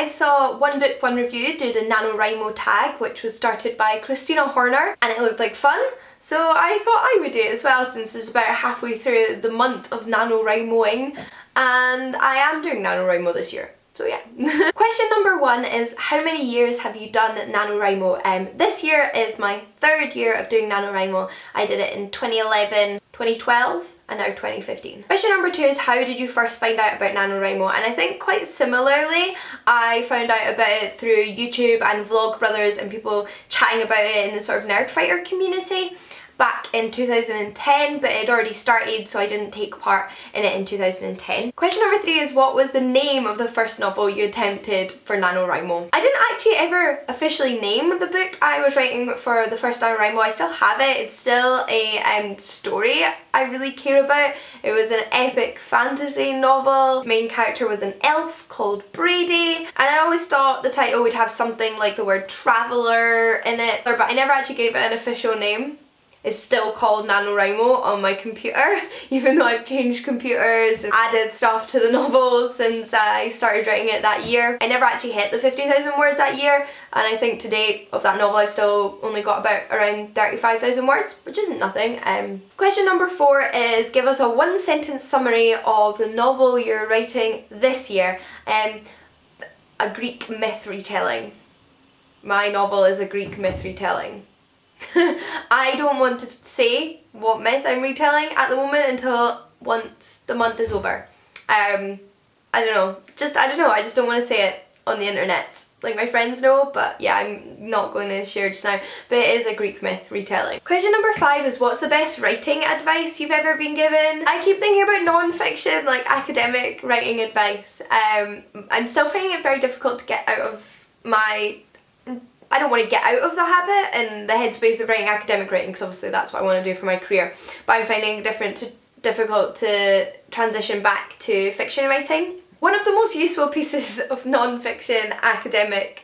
I saw One Book, One Review do the Nanowrimo Tag, which was started by Christina Horner, and it looked like fun. So I thought I would do it as well, since it's about halfway through the month of NaNoWriMoing, and I am doing NaNoWriMo this year. So yeah. Question number 1 is, how many years have you done NaNoWriMo? This year is my 3rd year of doing NaNoWriMo. I did it in 2011, 2012 and now 2015. Question number 2 is, how did you first find out about NaNoWriMo? And I think quite similarly, I found out about it through YouTube and Vlogbrothers and people chatting about it in the sort of Nerdfighter community back in 2010, but it had already started, so I didn't take part in it in 2010. Question number 3 is, what was the name of the first novel you attempted for NaNoWriMo? I didn't actually ever officially name the book I was writing for the first NaNoWriMo. I still have it. It's still a story I really care about. It was an epic fantasy novel. The main character was an elf called Brady, and I always thought the title would have something like the word traveller in it, but I never actually gave it an official name. It's still called NaNoWriMo on my computer, even though I've changed computers and added stuff to the novel since I started writing it that year. I never actually hit the 50,000 words that year, and I think to date of that novel I've still only got about around 35,000 words, which isn't nothing. Question number 4 is, give us a 1-sentence summary of the novel you're writing this year. A Greek myth retelling. My novel is a Greek myth retelling. I don't want to say what myth I'm retelling at the moment until once the month is over. I don't know. I just don't want to say it on the internet. Like, my friends know, but yeah, I'm not going to share just now. But it is a Greek myth retelling. Question number 5 is, what's the best writing advice you've ever been given? I keep thinking about non-fiction, like academic writing advice. I'm still finding it very difficult to get out of my... I don't want to get out of the habit and the headspace of writing academic writing, because obviously that's what I want to do for my career. But I'm finding it difficult to transition back to fiction writing. One of the most useful pieces of non-fiction academic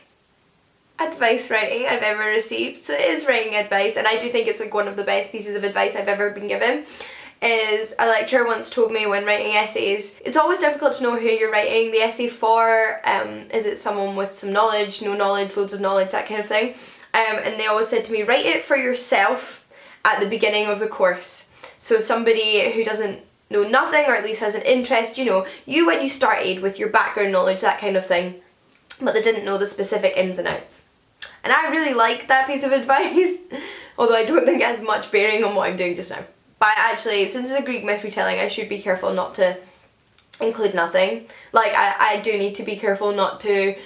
advice writing I've ever received, so it is writing advice, and I do think it's like one of the best pieces of advice I've ever been given, is a lecturer once told me when writing essays, it's always difficult to know who you're writing the essay for. Is it someone with some knowledge, no knowledge, loads of knowledge, that kind of thing. And they always said to me, write it for yourself at the beginning of the course. So somebody who doesn't know nothing, or at least has an interest, you know, you when you started with your background knowledge, that kind of thing, but they didn't know the specific ins and outs. And I really like that piece of advice, although I don't think it has much bearing on what I'm doing just now. But actually, since it's a Greek myth retelling, I should be careful not to include nothing. Like, I do need to be careful not to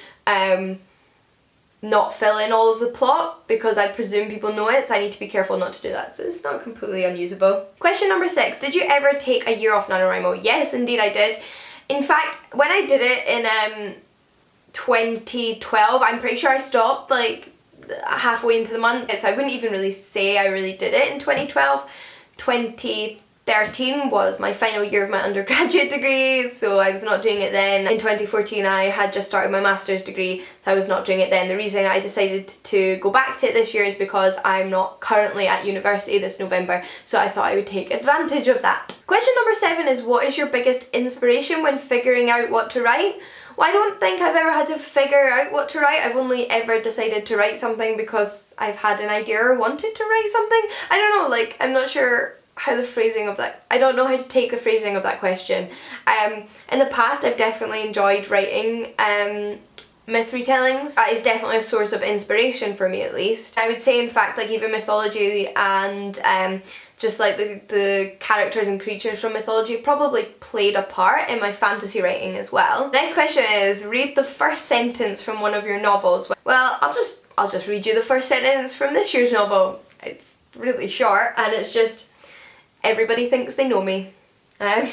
not fill in all of the plot, because I presume people know it, so I need to be careful not to do that. So it's not completely unusable. Question number 6, did you ever take a year off NaNoWriMo? Yes, indeed I did. In fact, when I did it in 2012, I'm pretty sure I stopped like halfway into the month, so I wouldn't even really say I really did it in 2012. 2013 was my final year of my undergraduate degree, so I was not doing it then. In 2014 I had just started my master's degree, so I was not doing it then. The reason I decided to go back to it this year is because I'm not currently at university this November, so I thought I would take advantage of that. Question number 7 is, what is your biggest inspiration when figuring out what to write? Well, I don't think I've ever had to figure out what to write. I've only ever decided to write something because I've had an idea or wanted to write something. I don't know, like, I'm not sure how the phrasing of that, I don't know how to take the phrasing of that question. In the past I've definitely enjoyed writing myth retellings. That is definitely a source of inspiration for me, at least. I would say, in fact, like, even mythology and just like the characters and creatures from mythology probably played a part in my fantasy writing as well. Next question is, read the first sentence from one of your novels. Well, I'll just read you the first sentence from this year's novel. It's really short, and it's just, everybody thinks they know me. That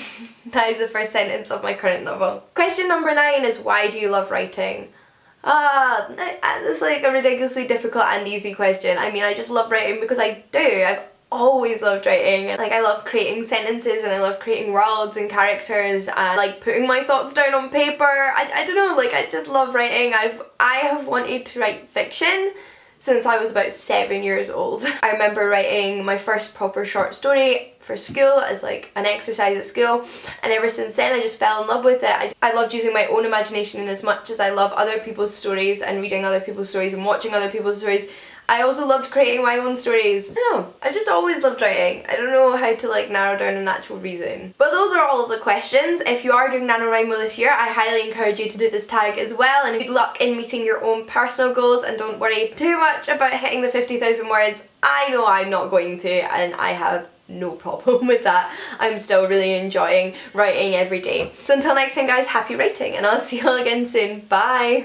is the first sentence of my current novel. Question number 9 is, why do you love writing? It's like a ridiculously difficult and easy question. I mean, I just love writing because I do. I've always loved writing. Like, I love creating sentences, and I love creating worlds and characters, and like putting my thoughts down on paper. I don't know, like, I just love writing. I have wanted to write fiction since I was about 7 years old. I remember writing my first proper short story for school as like an exercise at school, and ever since then I just fell in love with it. I loved using my own imagination, and as much as I love other people's stories and reading other people's stories and watching other people's stories, I also loved creating my own stories. I don't know, I just always loved writing. I don't know how to like narrow down an actual reason. But those are all of the questions. If you are doing NaNoWriMo this year, I highly encourage you to do this tag as well, and good luck in meeting your own personal goals, and don't worry too much about hitting the 50,000 words. I know I'm not going to, and I have no problem with that. I'm still really enjoying writing every day. So until next time guys, happy writing, and I'll see you all again soon. Bye!